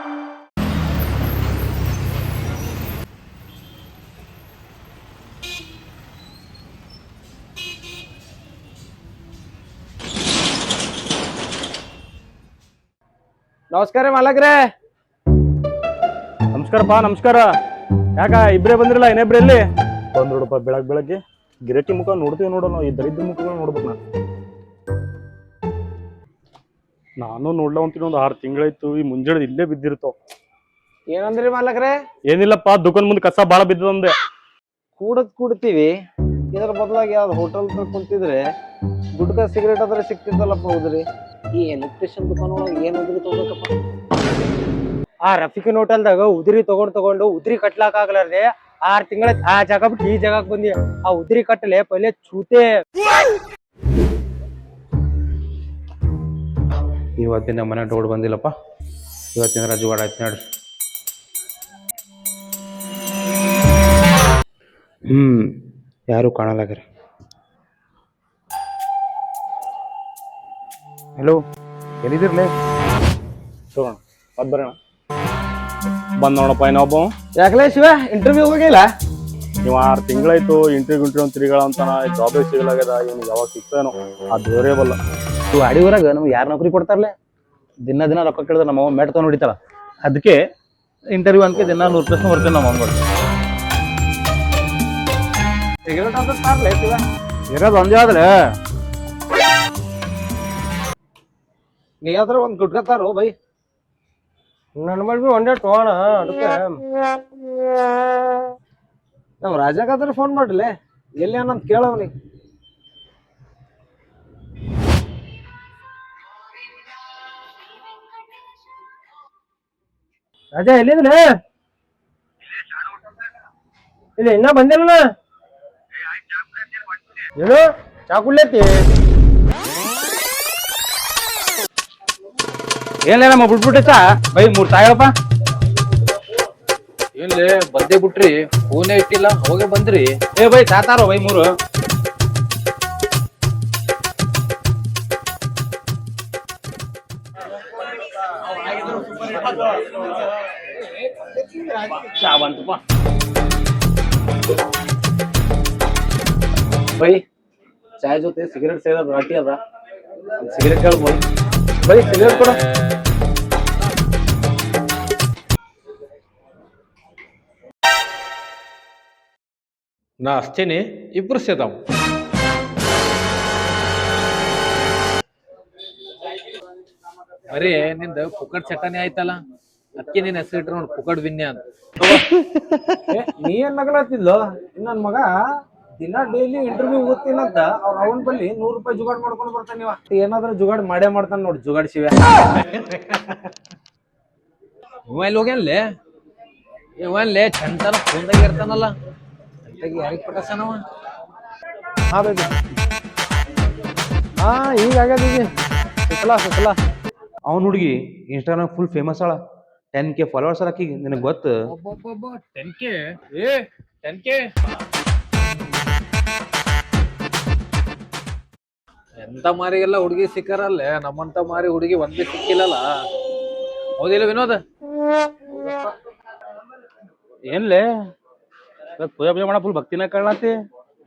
ನಮಸ್ಕಾರ ಮಾಲಕ್ರೆ. ನಮಸ್ಕಾರಪ್ಪ ನಮಸ್ಕಾರ. ಯಾಕ ಇಬ್ರೇ ಬಂದಿರಲ್ಲ, ಇನ್ನಿಬ್ರು ಎಲ್ಲಿ ಬಂದ್ರಪ್ಪ? ಬೆಳಗ್ಗೆ ಗಿರಟಿ ಮುಖ ನೋಡ್ತೀವಿ ನೋಡೋಣ, ಈ ದರಿದ್ರ ಮುಖಗಳು ನೋಡ್ಬೇಕು. ನಾನು ನೋಡ್ಲ ಅಂತೀನಿ. ಒಂದು 6 ತಿಂಗಳಾಯ್ತು. ಈ ಮುಂಜಾನೆ ಇಲ್ಲೇ ಬಿದ್ದಿರ್ತಾವ. ಏನಂದ್ರಿ ಮಾಲಕ್ರೆ? ಏನಿಲ್ಲಪ್ಪ, ದುಕಾನ್ ಮುಂದೆ ಕಸ ಬಾಳ ಬಿದ್ದದಂದೆ. ಕೂಡ್ತೀವಿ, ಇದ್ರ ಬದಲಾಗಿ ಯಾವ್ದು ಹೋಟೆಲ್ ಕುಂತಿದ್ರೆ ಗುಡ್ಕ ಸಿಗರೇಟ್ ಆದ್ರೆ ಸಿಕ್ತಿದ್ದಲ್ಲಪ್ಪ. ಹೌದ್ರಿ, ಈ ಎಲೆಕ್ಟ್ರಿಷಿಯನ್ ದುಕಾನ್ ಒಳಗೆ ಏನ್ ಉದ್ರಿ ತಗೋಬೇಕಪ್ಪ? ಆ ರಫಿಕನ್ ಹೋಟೆಲ್ದಾಗ ಉದ್ರಿ ತಗೊಂಡು ಉದ್ರಿ ಕಟ್ಲಾಕ್ ಆಗ್ಲಾರ್ದೆ 6 ತಿಂಗಳ ಆ ಜಾಗ ಬಿಟ್ಟು ಈ ಜಾಗಕ್ಕೆ ಬಂದಿ. ಆ ಉದ್ರಿ ಕಟ್ಟಲೆ ಪहिले ಚೂತೆ. ಇವತ್ತಿನ ಮನೆ ಟೋಡ್ ಬಂದಿಲ್ಲಪ್ಪ. ಇವತ್ತಿನ ಜುಗಾಡ ಆಯ್ತು ನೋಡ್ರಿ. ಯಾರು ಕಾಣಲಾಗ್ರಿ. ಹಲೋ, ಎಲ್ಲಿದಿರ್ಲೇ? ತಗೋಣ ಅದ್ ಬರೋಣ. ಬಂದ್ ನೋಡಪ್ಪ ಇನ್ನೊಬ್ಬ. ಯಾಕಲೇ ಶಿವ, ಇಂಟರ್ವ್ಯೂ ಹೋಗಿಲ್ಲ? ನೀವು 6 ತಿಂಗಳಾಯ್ತು ಇಂಟರ್ವ್ಯೂ ತಿರುಗಳ ಅಂತಾನ, ಜಾಬೇ ಸಿಗಲಾಗ್ಯದ. ಇವ್ನಿಗೆ ಯಾವಾಗ ಸಿಗ್ತಾನೋ ಆ ದೇವರೇ ಬಲ್ಲ. ಇವು ಅಡಿ ಊರಾಗ ನಮ್ಗೆ ಯಾರು ನೌಕರಿ ಕೊಡ್ತಾರಲ್ಲೇ? ದಿನ ರೊಕ್ಕ ಕೇಳಿದ್ರೆ ನಮ್ಮ ಮೆಟ್ ತಗೊಂಡು ಹೊಡಿತಾರ. ಅದಕ್ಕೆ ಇಂಟರ್ವ್ಯೂ ಅಂತ ದಿನ 100 ರೂಪಾಯಿ ಬರ್ತೇನೆ ನಮ್ಮ ಅಮ್ಮಗಳು. ಸಿಗರೇಟ್ ಅಂತ ಸಾರ್ಲೆ ಶಿವ, ಇರೋದು ಒಂದೇ ಆದ್ರೆ ನೀ ಯಾವ್ದಾರ ಒಂದ್ ಗುಡ್ಕತ್ತಾರೋ ಬೈ. ನನ್ನ ಮಾಡಿ ಒಂದೇ ತಗೋಣ. ಅದಕ್ಕೆ ನಮ್ ರಾಜಾಗಾದ್ರೆ ಫೋನ್ ಮಾಡ್ಲೆ, ಎಲ್ಲಿ ಅನ್ನಂತ ಕೇಳವ್ನಿ. ರಾಜ ಎಲ್ಲಿದ್ರೆ? ಇಲ್ಲ ಇನ್ನ ಬಂದಿಲ್ಲ. ಏನು ಚಾ ಕುಡ್ಲೈತಿ? ಏನಿಲ್ಲ ನಮ್ಮ ಬಿಟ್ಬಿಟ್ಟೆ ಚಾ ಬೈ 3 ತಾಯಪ್ಪ. ಏನ್ಲೇ ಬಂದೇ ಬಿಟ್ರಿ, ಫೋನೇ ಇಟ್ಟಿಲ್ಲ, ಹೋಗೇ ಬಂದ್ರಿ. ಏ ಬೈ ಸಾತಾರೋ ಬೈ 3. ಚಾ ಬಂತಪ್ಪ. ಬೈ ಚಾಯ್ ಜೊತೆ ಸಿಗರೇಟ್ ಸೇರೋದು ರಾಟಿ ಅದ, ಸಿಗರೇಟ್ ಕೇಳ್ಬೋದು. ಬೈ ಸಿಗರೇಟ್ ಕೊಡ. ನಾ ಅಷ್ಟೇನೆ, ಇಬ್ರು ಸೇದಾವ್. ಬರೀ ನಿಂದ ಪುಕಡ್ ಚಟನೆ ಆಯ್ತಲ್ಲ, ಅದಕ್ಕೆ ನೀನ್ ಹೆಸರು ಇಟ್ರ ನೋಡಿ ಪುಕಡ್ ವಿನ್ಯ ಅಂತ. ನೀ ಏನ್ ನಗಲತ್ತಿದ್ಲು? ನನ್ ಮಗ ದಿನ ಡೈಲಿ ಇಂಟರ್ವ್ಯೂ ಓದ್ತೀನಂತ ಅವ್ರ ಅವನ್ ಬಲ್ಲಿ 100 ರೂಪಾಯಿ ಜುಗಾಡ್ ಮಾಡ್ಕೊಂಡು ಬರ್ತಾನ. ನೀವ ಏನಾದ್ರೂ ಜುಗಾಡ್ ಮಾಡೇ ಮಾಡ್ತಾನ ನೋಡಿ, ಜುಗಾಡ್ ಶಿವ. ಮೊಬೈಲ್ ಹೋಗ್ಯಾನ್ಲೇ ಇವನ್ಲೇ ಚಂತನ ಫೋನ್ದಾಗ ಇರ್ತಾನಲ್ಲ, ಅಂತಾಗಿ ಯಾರಿಗ್ ಪಟಾಸನವ? ಹಾ ಬೇಬಿ, ಹಾ ಈಗ ಆಗ್ಯದ. ಸುತ್ತಲ ಅವ್ನ ಹುಡುಗಿ ಇನ್ಸ್ಟಾಗ್ರಾಮ್ ಫುಲ್ ಫೇಮಸ್ ಅಳ. 10K ಫಾಲೋವರ್ಸ್ ಆಕಿಗೆ. ನಿನಗೆ ಗೊತ್ತು? 10K? ಏ 10K ಎಂತ ಮಾರಿಗೆಲ್ಲ ಹುಡುಗಿ ಸಿಕ್ಕಾರಲ್ಲೇ, ನಮ್ಮಂತ ಮಾರಿ ಹುಡುಗಿ ಒಂದೇ ಸಿಕ್ಕಿಲ್ಲಲ್ಲ. ಹೌದಿಲ್ಲ ವಿನೋದ್? ಏನ್ಲೇ ಪೂಜಾ ಮಾಡ ಫುಲ್ ಭಕ್ತಿನ ಕಾಣತಿ.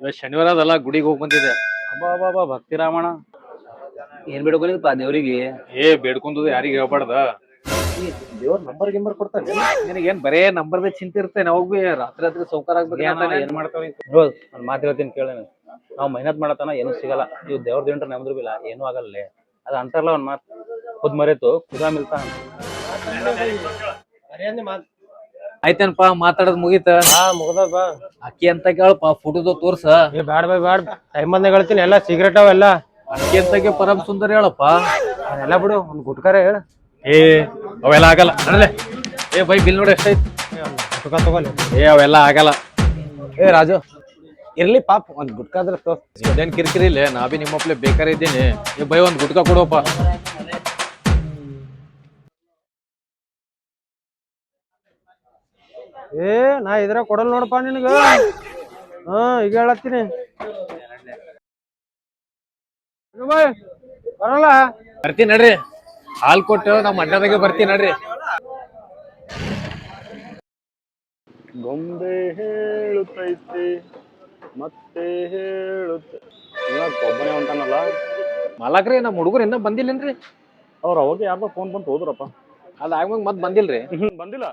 ಇವತ್ತು ಶನಿವಾರ ಅದಲ್ಲ, ಗುಡಿಗೆ ಹೋಗಿ ಬಂದಿದೆ. ಅಬ್ಬಾ ಭಕ್ತಿ ರಾಮಣ. ಏನ್ ಬೇಡ್ಕೊಂಡಿದಪ್ಪ ದೇವ್ರಿಗೆ? ಬೇಡ್ಕೊಂಡ್ ಯಾರಿಗೆ ಹೇಳ್ಬಾರ್ದ. ದೇವ್ರ ನಂಬರ್ ಕೊಡ್ತಾನೆ. ನಿನಗೇನ್ ಬರೇ ನಂಬರ್ದ ಚಿಂತೆ ಇರ್ತೇನೆ. ಅವಾಗ ಬಿ ರಾತ್ರಿ ಸೌಕಾರ ಆಗ್ಬೇಕು. ಏನ್ ಮಾಡ್ತಾವ? ರೋಜ್ ಒಂದ್ ಮಾತು ಹೇಳ್ತೀನಿ ಕೇಳ. ನಾವ್ ಮೆಹನತ್ ಮಾಡತನ ಏನು ಸಿಗಲ್ಲ. ನೀವು ದೇವ್ರ ದಿಂಡ್ರ ನಮ್ದ್ರು ಬಿಲ್ಲ ಏನು ಆಗಲ್ಲ. ಅದ ಅಂತಾರಲ್ಲ ಒಂದ್ ಮಾತು, ಖುದ್ ಮರೆತು ಖುದಾ ಮಿಲ್ತಾ. ಆಯ್ತೇನಪ್ಪ, ಮಾತಾಡೋದ್ ಮುಗೀತ? ಮುಗ್ದಪ್ಪ. ಅಕ್ಕಿ ಅಂತ ಕೇಳಪ್ಪ, ಫೋಟೋದ ತೋರ್ಸ. ಬ್ಯಾಡ ಬೈ ಬ್ಯಾಡ, ಟೈಮ್ ಬಂದಾಗ ಹೇಳ್ತೀನಿ. ಎಲ್ಲ ಸಿಗರೇಟ್ ಅವೆಲ್ಲ. ಅಕ್ಕಿ ಅಂತಾಗೆ ಪರಮ್ ಸುಂದರ ಹೇಳಪ್ಪ. ಎಲ್ಲ ಬಿಡು, ಒಂದ್ ಗುಟ್ಕಾರ ಹೇಳ. ಅವೆಲ್ಲ ಆಗಲ್ಲ ನಡಲೆ. ಬೈ ಬಿಲ್ ನೋಡಿ ಎಷ್ಟೈತಿ? ತಗೋಲಿ. ಅವೆಲ್ಲ ಆಗಲ್ಲ. ರಾಜು ಇರ್ಲಿ ಪಾಪ, ಒಂದ್ ಗುಟ್ಕಾದ್ರೆ ಇದೇನ್ ಕಿರಿಕಿರಿ ಇಲ್ಲ. ನಾ ಬಿ ನಿಮ್ಮಪ್ಲೆ ಬೇಕಾರೆ ಇದ್ದೀನಿ. ಬೈ ಒಂದ್ ಗುಟ್ಕಾ ಕೊಡುವಪ್ಪ. ನಾ ಇದ್ರ ಕೊಡಲ್ ನೋಡಪ್ಪ ನಿನಗ. ಈಗ ಹೇಳತ್ತೀನಿ ಬರಲ್ಲ. ಬರ್ತೀನಿ ನಡ್ರಿ. ಹಾಲ್ ಕೊಟ್ಟು ನಮ್ಮ ಅಡ್ಡದಾಗೆ ಬರ್ತೀನಿ ನಡ್ರಿ. ಗೊಂಬೆ ಹೇಳುತ್ತೈತೆ ಮತ್ತೆ ಹೇಳುತ್ತೆ ಒಬ್ಬನೇ ಹೊಂಟಾನಲ್ಲ. ಮಾಲಕ್ರಿ ನಮ್ಮ ಹುಡುಗರು ಇನ್ನೂ ಬಂದಿಲ್ಲೇನ್ರಿ? ಅವ್ರು ಅವಾಗ ಯಾರ್ದೋ ಫೋನ್ ಬಂತು ಹೋದ್ರಪ್ಪ. ಅದಾಗ್ಮ್ಯಾಗ ಮತ್ತೆ ಬಂದಿಲ್ರಿ? ಬಂದಿಲ್ಲ.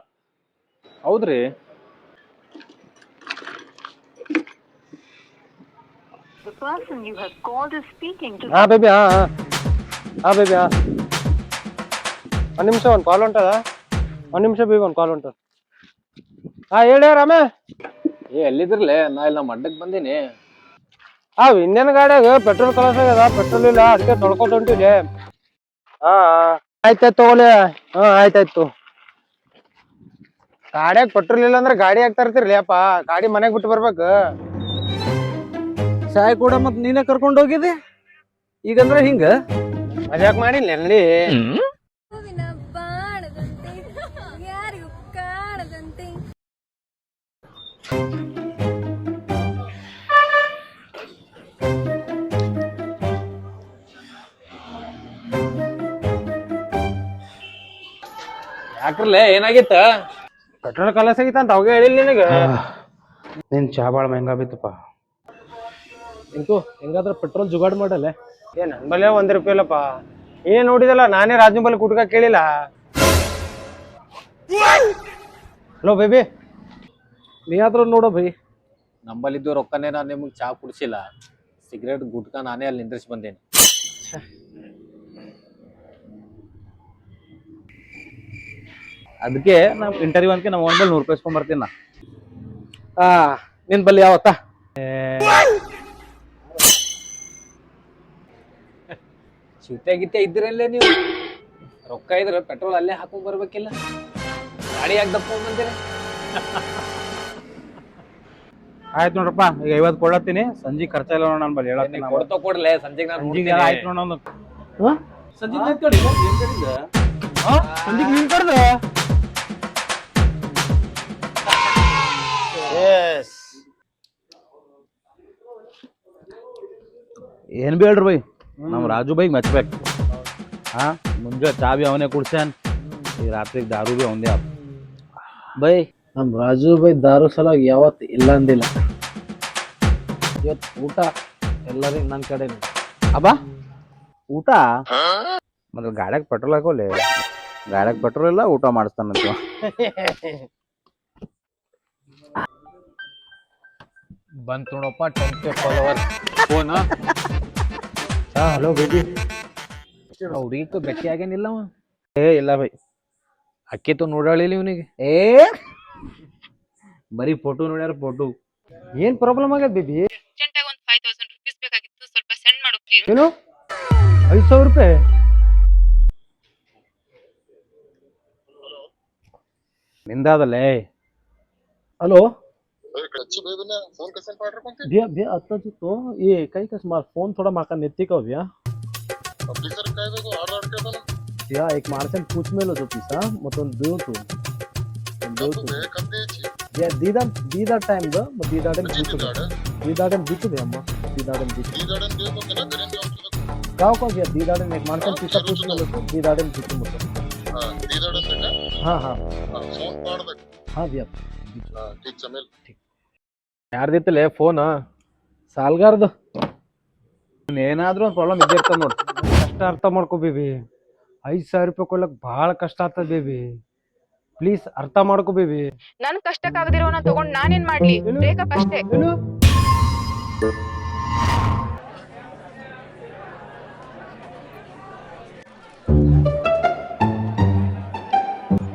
ಹೌದ್ರಿ? The person you have called is speaking to. Baby baby ಒಂದು ನಿಮಿಷ ಒಂದು ಕಾಲ್ ಹೊಂಟದ. ಒಂದು ನಿಮಿಷ ಬೇಬಿ ಒಂದು ಕಾಲ್ ಹೊಂಟದ. ಹೇಳಿ ರಾಮೇ. ಎಲ್ಲಿದ್ರಲ್ಲೇ? ನಾ ಇಲ್ಲಿ ನಮ್ಮ ಅಡ್ಡಕ್ಕೆ ಬಂದೀನಿ. ಇನ್ನೇನು ಗಾಡಿಯಾಗ ಪೆಟ್ರೋಲ್ ಕಲಸ ಆಗ್ಯದ, ಪೆಟ್ರೋಲ್ ಇಲ್ಲ, ಅದಕ್ಕೆ ತೊಳ್ಕೊತ ಹೊಂಟಿದೆ. ಆಯ್ತಾಯ್ತು ತಗೋಲಿ. ಆಯ್ತಾಯ್ತು. ಗಾಡಿಯಾಗ ಪೆಟ್ರೋಲ್ ಇಲ್ಲ ಅಂದ್ರೆ ಗಾಡಿ ಯಾಕೆ ತರ್ತಿರ್ಲಿ ಅಪ್ಪ? ಗಾಡಿ ಮನೆಗೆ ಬಿಟ್ಟು ಬರ್ಬೇಕು. ಚಾಯ್ ಕೂಡ ಮತ್ ನೀನೇ ಕರ್ಕೊಂಡು ಹೋಗಿದ್ದೆ ಈಗಂದ್ರೆ ಹಿಂಗ ಮಜಾಕ್ ಮಾಡಿಲ್ಲ ಅಲ್ಲಿ. ಯಾರಿಗೂ ಕಾಣದಂತೆ ಯಾಕ್ರಲ್ಲೇ ಏನಾಗಿತ್ತ? ಪೆಟ್ರೋಲ್ ಕಲಸ ಆಗಿತ್ತ ಅಂತ ಅವಾಗ ಹೇಳಿಲ್ಲ ನಿನಗೆ? ನಿನ್ ಚಾ ಭಾಳ ಮಹಂಗ ಬಿತ್ತಪ್ಪ. ಇಂತು ಹೆಂಗಾದ್ರೆ ಪೆಟ್ರೋಲ್ ಜುಗಾಡ್ ಮಾಡಲ್ಲ. ನನ್ ಬಲ್ಲೆ ₹1 ಇಲ್ಲಪ್ಪ. ಏನ್ ನೋಡಿದಲ್ಲ, ನಾನೇ ರಾಜನ ಬಲ್ಲಿ ಕುಟ್ಕ ಕೇಳಿಲ್ಲ. Hello baby. ನೀ ಆದ್ರೂ ನೋಡೋ ಬೈ, ನಂಬಲ್ಲಿದ್ದು ರೊಕ್ಕನೇ ನಾನು ನಿಮಗೆ ಚಾ ಕುಡಿಸಿಲ್ಲ. ಸಿಗರೇಟ್ ಗುಟ್ಕ ನಾನೇ ಅಲ್ಲಿ ನಿಂದ್ರಿಸಿ ಬಂದೇನೆ. ಅದಕ್ಕೆ ನಾವು ಇಂಟರ್ವ್ಯೂ ಅಂತ ನಮ್ಮ ಒಂದ್ ₹100 ಇಸ್ಕೊಂಡ್ ಬರ್ತೀನಿ ನಾ. ನಿನ್ ಬಲ್ಲಿ ಯಾವತ್ತ? ಚಿತೆ ಗಿತೆ ಇದ್ರಲ್ಲೇ ನೀವು ರೊಕ್ಕ ಇದ್ರೆ ಪೆಟ್ರೋಲ್ ಅಲ್ಲೇ ಹಾಕೊಂಡ್ ಬರ್ಬೇಕಿಲ್ಲ, ಗಾಡಿ ಯಾಕೆ ದಪ್ಕೊಂಡ್ ಬಂದಿರ? ಆಯ್ತು ನೋಡ್ರಪ್ಪ, ಈಗ 50 ಕೊಡತ್ತೀನಿ. ಸಂಜೆ ಖರ್ಚ ಇಲ್ಲ ನೋಡ ನಾನು ಬಲ್ಲಿ ಹೇಳತ್ತೀನಿ. ಕೊಡ್ತಾ ಕೊಡ್ಲೆ ಸಂಜೆಗೆ ನಾನು ಸಂಜೆಗೆ ಆಯ್ತು ನೋಡ. ಸಂಜೆಗೆ ನಿಂತ್ಕೊಳ್ಳಿ. ಸಂಜೆಗೆ ನೀನ್ ಕಡ್ದ ಏನ್ ಬಿ ಹೇಳ್ರಿ ಬೈ, ನಮ್ ರಾಜು ಬೈಗ್ ಮೆಚ್ಬೇಕು. ಮುಂಜಾನೆ ಚಾ ಬಿ ಅವನೇ ಕುಡ್ಸ್ಯಾನ್, ಈಗ ರಾತ್ರಿಗೆ ದಾರು ಬಿ ಅವಂದೇ ಆತ. ಬೈ ನಮ್ ರಾಜು ಬೈ ದಾರು ಸಲಾಗ ಯಾವತ್ ಇಲ್ಲ ಅಂದಿಲ್ಲ. ಇವತ್ ಊಟ ಎಲ್ಲರಿಗೂ ನನ್ನ ಕಡೆ. ಅಬ್ಬಾ ಊಟ ಮೊದಲು ಗಾಡ್ಯಾಗ ಪೆಟ್ರೋಲ್ ಹಾಕೋಲಿ. ಗಾಡ್ಯಾಗ ಪೆಟ್ರೋಲ್ ಇಲ್ಲ, ಊಟ ಮಾಡಿಸ್ತಾನಂತ. ಬಂತ್ ನೋಡಪ್ಪ 10K followers phone. Hello baby. ಹುಡುಗಿತ್ತು ಗಟ್ಟಿ ಆಗೇನಿಲ್ಲ ಅವ. ಇಲ್ಲ ಬೈ, ಅಕ್ಕಿತ್ತು ನೋಡಾಳಿಲ್ಲ ಇವನಿಗೆ. ಬರೀ ಫೋಟೋ ನೋಡ್ಯಾರ, ಫೋಟೋ. ಏನ್ ಪ್ರಾಬ್ಲಮ್ ಆಗ್ಯದ ಬೇಬಿ? ಅರ್ಜೆಂಟಾಗಿ ಒಂದು 5000 ರೂಪೀಸ್ ಬೇಕಾಗಿತ್ತು, ಸ್ವಲ್ಪ ಸೆಂಡ್ ಮಾಡು ಪ್ಲೀಸ್. ಏನು ₹5,000? ನಿಂದಾದಲ್ಲೇ. हेलो कच्ची बेबी ने फोन कैसे पार्टनर कौन थे? भैया भैया आता जो तो ये कई का स्मार्ट फोन थोड़ा माका नेती का भैया. अभी सर काय देखो आर के था भैया एक मार्सन पूछ में लो जो पीसा मतलब दो तो तो बे कब दे छी भैया दीदा टाइम दो दीदा टाइम बीतू भैया अम्मा दीदा टाइम बीतू दी गार्डन दे तो केना करेंगे हम? गाँव का भैया दीदा टाइम एक मार्सन पीसा पूछ में लो तो दीदा टाइम बीतू मतलब. हां दी गार्डन से हाँ हाँ फोन पाड़ दे. हाँ भैया. हां ठीक चमेल. ಯಾರ್ದಿತ್ತಲೇ ಫೋನ್? ಸಾಲ್ಗಾರ್ದು. ಏನಾದ್ರೂ ಒಂದು ಪ್ರಾಬ್ಲಮ್ ಇದ್ದೇ ಇರ್ತದೆ ನೋಡಿ. ಕಷ್ಟ ಅರ್ಥ ಮಾಡ್ಕೋ ಬೇಬಿ. ₹5,000 ಕೊಡ್ಲಕ್ ಬಹಳ ಕಷ್ಟ ಆಗ್ತದ ಬೇಬಿ. ಪ್ಲೀಸ್ ಅರ್ಥ ಮಾಡ್ಕೋ ಬೇಬಿ. ನನ್ ಕಷ್ಟಕ್ಕಾಗದಿರೋನ ತಗೊಂಡ್ ನಾನೇನ್ ಮಾಡ್ಲಿ? ಬ್ರೇಕಪ್ ಅಷ್ಟೇ.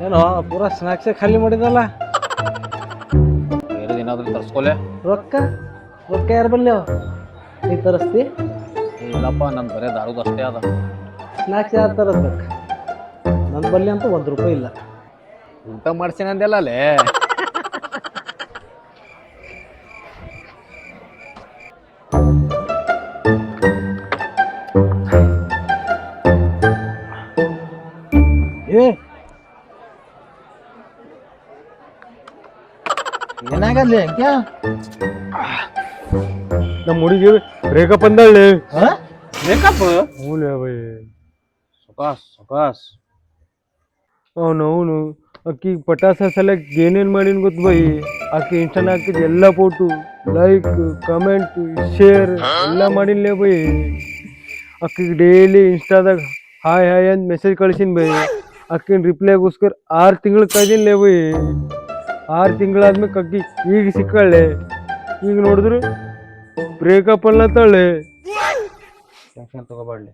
ಏನೋ ಪೂರಾ ಸ್ನಾಕ್ಸೇ ಖಾಲಿ ಮಾಡಿದಲ್ಲ. ಏನಾದ್ರೂ ತರ್ಸ್ಕೊಲೆ. ರೊಕ್ಕ ರೊಕ್ಕ ಯಾರು ಬಲ್ಲಿ ನೀ ತರಿಸ್ತಿ? ಇಲ್ಲಪ್ಪ ನನ್ ಬರೇ ದಾರುದು ಅಷ್ಟೇ ಅದ. ಸ್ನಾಕ್ಸ್ ಯಾರು ತರಸ್ಬೇಕು? ನನ್ನ ಬಲ್ಲಿ ಅಂತೂ ₹1 ಇಲ್ಲ. ಊಟ ಮಾಡ್ಸೀನಿ ಅಂದೆಲ್ಲ ಅಲ್ಲೇ. ಏನಾಗಲ್ಲ ಕ್ಯಾ ನಮ್ಮ ಹುಡುಗಿ ಬ್ರೇಕಪ್ ಅಂದಳ್ಳಿ. ಮೇಕಪ್ ಹ್ಞೂ ಬೈ. ಸುಖಾಸ್ ಸುಖಾಸ್ ಅವನು ಆಕಿಗೆ ಪಟಾಸ ಸಲಕ್ ಏನೇನು ಮಾಡೀನಿ ಗೊತ್ತು ಬೈ. ಆಕೆ ಇನ್ಸ್ಟಾನ ಹಾಕಿದ ಎಲ್ಲ ಫೋಟೋ ಲೈಕ್ ಕಮೆಂಟ್ ಶೇರ್ ಎಲ್ಲ ಮಾಡಿನ್ಲೇ ಬೈ. ಆಕಿಗೆ ಡೈಲಿ ಇನ್ಸ್ಟಾದಾಗ ಹಾಯ್ ಹಾಯ್ ಅಂತ ಮೆಸೇಜ್ ಕಳ್ಸೀನಿ ಬೈ. ಆಕಿನ ರಿಪ್ಲೈಗೋಸ್ಕರ 6 ತಿಂಗಳು ಕಾಯ್ದಿನ್ಲೇ ಬೈ. 6 ತಿಂಗಳಾದ್ಮೇಲೆ ಅಕ್ಕಿ ಈಗ ಸಿಕ್ಕಳೆ. ಈಗ ನೋಡಿದ್ರು ಬ್ರೇಕಪ್ ಅಲ್ಲತ್ತಾಳೆ. ಟೆನ್ಷನ್ ತಗೋಬಾಡ್ಲಿ,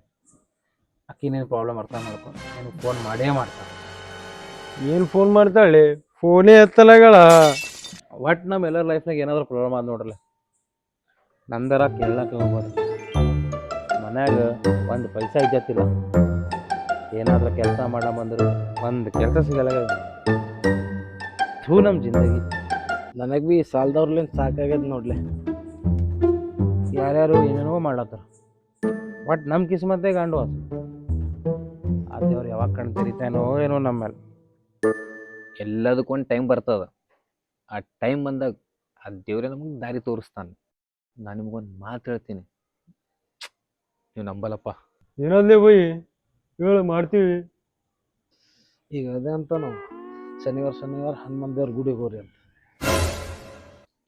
ಅಕ್ಕಿನೇನು ಪ್ರಾಬ್ಲಮ್ ಅರ್ಥ ಮಾಡ್ಕೊ, ನೀನು ಫೋನ್ ಮಾಡೇ ಮಾಡ್ತಾನೆ. ಏನು ಫೋನ್ ಮಾಡ್ತಾಳೆ, ಫೋನೇ ಎತ್ತಲಾಗಳ. ಒಟ್ಟು ನಮ್ಮೆಲ್ಲರ ಲೈಫ್ನಾಗ ಏನಾದರೂ ಪ್ರಾಬ್ಲಮ್ ಆದ ನೋಡ್ರಲ್ಲ, ನಂದರ ಕೇಳಕ್ಕೆ ಹೋಗ್ಬಾರ್ದು. ಮನ್ಯಾಗ ಒಂದು ಪೈಸಾ ಇಜ್ಜತ್ತಿಲ್ಲ, ಏನಾದರೂ ಕೆಲಸ ಮಾಡಂಬಂದ್ರು ಒಂದು ಕೆಲಸ ಸಿಗಲ್ಲ. ಥೂ ನಮ್ಮ ಜಿಂದಗಿ. ನನಗೆ ಭೀ ಸಾಲದವ್ರಲಿಂದ ಸಾಕಾಗ್ಯದ ನೋಡ್ಲೆ. ಯಾರ್ಯಾರು ಏನೇನೋ ಮಾಡ್ಲತ್ತಾರ, ಒಟ್ಟು ನಮ್ಮ ಕಿಸ್ಮತ್ತೆ ಗಂಡು ಅದು. ಆ ದೇವ್ರು ಯಾವಾಗ ಕಣ್ ತೆರಿತಾನೋ ಏನೋ ನಮ್ಮ ಮೇಲೆ. ಎಲ್ಲದಕ್ಕೊಂದು ಟೈಮ್ ಬರ್ತದ. ಆ ಟೈಮ್ ಬಂದಾಗ ಆ ದೇವ್ರೇ ನಮಗೆ ದಾರಿ ತೋರಿಸ್ತಾನೆ. ನಾನು ನಿಮ್ಗೊಂದು ಮಾತು ಹೇಳ್ತೀನಿ, ನೀವು ನಂಬಲ್ಲಪ್ಪ. ಏನಲ್ಲೇ ಬೈ, ಹೇಳು ಮಾಡ್ತೀವಿ. ಈಗ ಅದೇ ಅಂತ ನಾವು ಶನಿವಾರ ಹನುಮಂತ ದೇವ್ರ ಗುಡಿಗೆ ಹೋಗ್ರಿ ಅಂತ.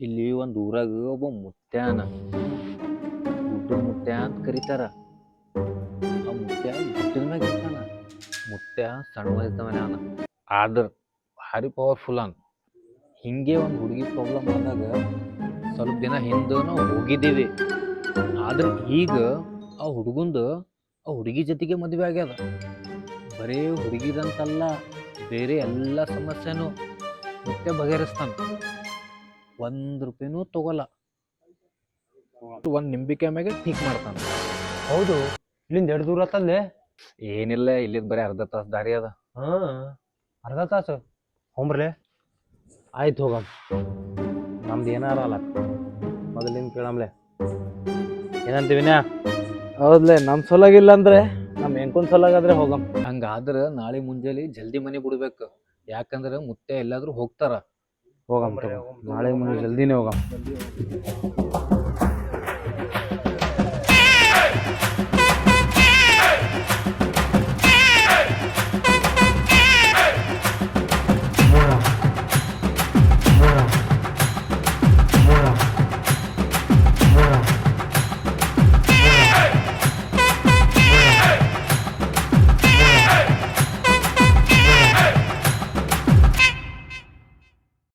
ಇಲ್ಲಿ ಒಂದು ಊರಾಗ ಒಬ್ಬ ಮುತ್ಯಾನ, ಗುಡ್ಡ ಮುತ್ಯ ಅಂತ ಕರೀತಾರ. ಆ ಮುತ್ಯ ಗುಡ್ಡದ ಮ್ಯಾಗ ಇರ್ತಾನ. ಮುತ್ಯ ಸಣ್ಣ ವಯಸ್ಸವನೇ ಅನ, ಆದ್ರೆ ಭಾರಿ ಪವರ್ಫುಲ್ ಅನ್. ಹಿಂಗೆ ಒಂದು ಹುಡುಗಿ ಪ್ರಾಬ್ಲಮ್ ಆದಾಗ ಸ್ವಲ್ಪ ದಿನ ಹಿಂದೆ ನಾವು ಹೋಗಿದ್ದೀವಿ. ಆದ್ರೆ ಈಗ ಆ ಹುಡುಗಂದು ಆ ಹುಡುಗಿ ಜೊತೆಗೆ ಮದುವೆ ಆಗ್ಯದ. ಬರೀ ಹುಡುಗಿದಂತಲ್ಲ, ಬೇರೆ ಎಲ್ಲ ಸಮಸ್ಯೆನೂ ಮುತ್ಯ ಬಗೆಹರಿಸ್ತಾನ. 1 ರೂಪಾಯಿನೂ ತಗೋಲ್ಲ. ಒಂದು ನಿಂಬಿಕೆ ಮ್ಯಾಗೆ ಠೀಕ್ ಮಾಡ್ತಾನೆ. ಹೌದು, ಇಲ್ಲಿಂದ 2 ದೂರ ಆತಲ್ಲೇ. ಏನಿಲ್ಲ, ಇಲ್ಲಿಂದ ಬರೀ ಅರ್ಧ ತಾಸು ದಾರಿ ಅದ. ಅರ್ಧ ತಾಸು ಹೋಮ್ರಲೆ. ಆಯ್ತು ಹೋಗಮ್, ನಮ್ದು ಏನಾರ ಅಲ್ಲ ಮೊದಲಿಂದ ಕೇಳಮ್ಲೆ. ಏನಂತೀವಿನ್ಯಾ? ಹೌದ್ಲೆ, ನಮ್ಮ ಸೊಲಾಗಿಲ್ಲ ಅಂದ್ರೆ ನಮ್ಮ ಹೆಂಕೊಂದ್ ಸೊಲಾಗಾದ್ರೆ ಹೋಗಮ್. ಹಂಗಾದ್ರೆ ನಾಳೆ ಮುಂಜಾನೆ ಜಲ್ದಿ ಮನೆ ಬಿಡ್ಬೇಕು. ಯಾಕಂದ್ರೆ ಮುತ್ತೆ ಎಲ್ಲಾದ್ರೂ ಹೋಗ್ತಾರ. ಹೋಗಮ್ ತಗೋ, ನಾಳೆ ಮುಂದೆ ಜಲ್ದಿನೇ ಹೋಗಮ್.